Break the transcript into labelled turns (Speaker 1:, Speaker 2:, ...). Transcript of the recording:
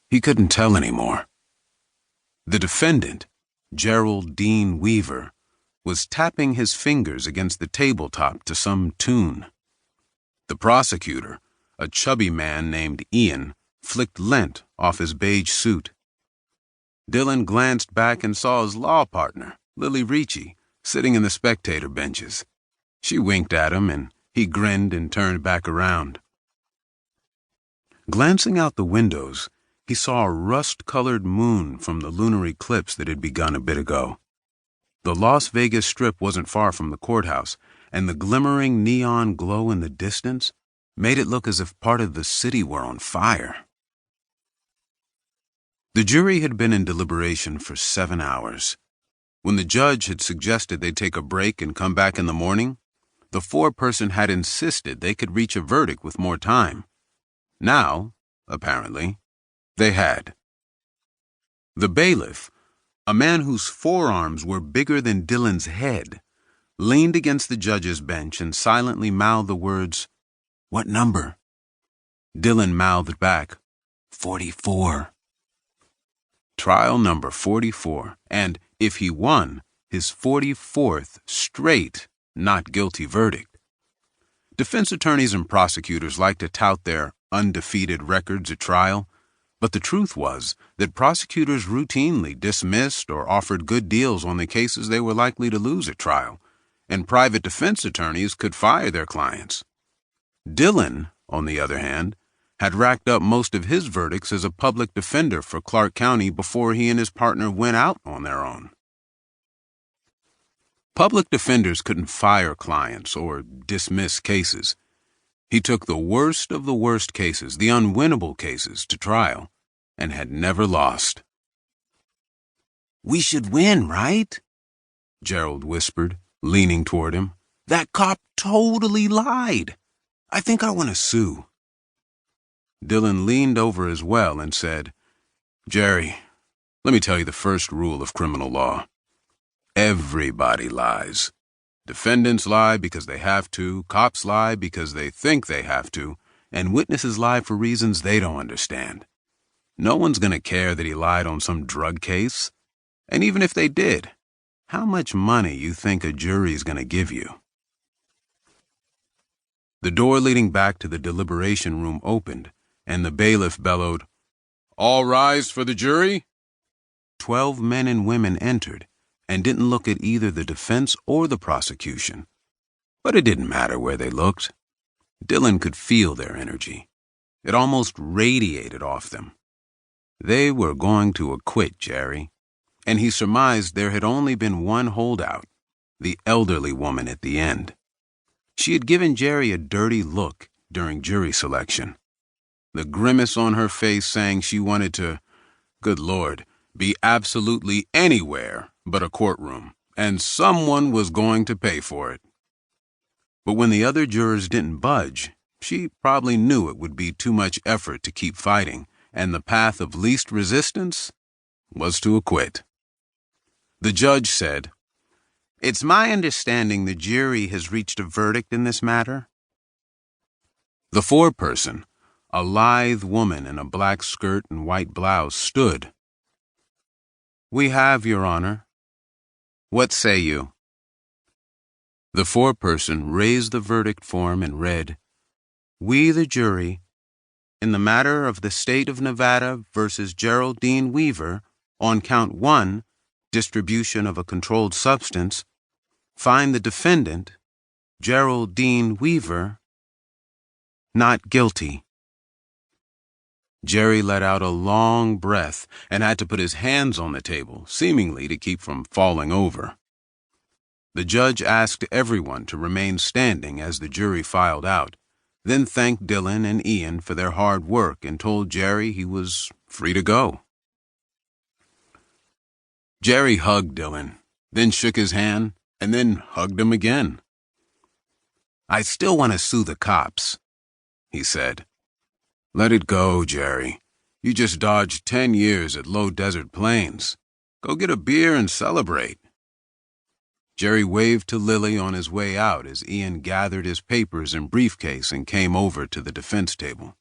Speaker 1: He couldn't tell anymore. The defendant, Gerald Dean Weaver, was tapping his fingers against the tabletop to some tune. The prosecutor, a chubby man named Ian, flicked lint off his beige suit. Dylan glanced back and saw his law partner, Lily Ricci, sitting in the spectator benches. She winked at him, and he grinned and turned back around. Glancing out the windows, he saw a rust-colored moon from the lunar eclipse that had begun a bit ago. The Las Vegas Strip wasn't far from the courthouse, and the glimmering neon glow in the distance made it look as if part of the city were on fire. The jury had been in deliberation for 7 hours. When the judge had suggested they take a break and come back in the morning, the foreperson had insisted they could reach a verdict with more time. Now, apparently, they had. The bailiff, a man whose forearms were bigger than Dylan's head, leaned against the judge's bench and silently mouthed the words, "What number?" Dylan mouthed back, 44. Trial number 44, and if he won, his 44th straight not guilty verdict. Defense attorneys and prosecutors like to tout their undefeated records at trial, but the truth was that prosecutors routinely dismissed or offered good deals on the cases they were likely to lose at trial, and private defense attorneys could fire their clients. Dylan, on the other hand, had racked up most of his verdicts as a public defender for Clark County before he and his partner went out on their own. Public defenders couldn't fire clients or dismiss cases. He took the worst of the worst cases, the unwinnable cases, to trial, and had never lost. "We should win, right?" Gerald whispered, leaning toward him. "That cop totally lied. I think I want to sue." Dylan leaned over as well and said, "Jerry, let me tell you the first rule of criminal law. Everybody lies. Defendants lie because they have to, cops lie because they think they have to, and witnesses lie for reasons they don't understand. No one's going to care that he lied on some drug case. And even if they did, how much money you think a jury's going to give you?" The door leading back to the deliberation room opened, and the bailiff bellowed, "All rise for the jury." 12 men and women entered, and didn't look at either the defense or the prosecution. But it didn't matter where they looked. Dylan could feel their energy. It almost radiated off them. They were going to acquit Jerry, and he surmised there had only been one holdout, the elderly woman at the end. She had given Jerry a dirty look during jury selection. The grimace on her face saying she wanted to, good Lord, be absolutely anywhere but a courtroom, and someone was going to pay for it. But when the other jurors didn't budge, she probably knew it would be too much effort to keep fighting, and the path of least resistance was to acquit. The judge said, "It's my understanding the jury has reached a verdict in this matter." The foreperson, a lithe woman in a black skirt and white blouse, stood. "We have, Your Honor. What say you?" The foreperson raised the verdict form and read, "We, the jury, in the matter of the State of Nevada versus Gerald Dean Weaver, on count 1, distribution of a controlled substance, find the defendant, Gerald Dean Weaver, not guilty." Jerry let out a long breath and had to put his hands on the table, seemingly to keep from falling over. The judge asked everyone to remain standing as the jury filed out, then thanked Dylan and Ian for their hard work and told Jerry he was free to go. Jerry hugged Dylan, then shook his hand, and then hugged him again. "I still want to sue the cops," he said. "Let it go, Jerry. You just dodged 10 years at Low Desert Plains. Go get a beer and celebrate." Jerry waved to Lily on his way out as Ian gathered his papers and briefcase and came over to the defense table.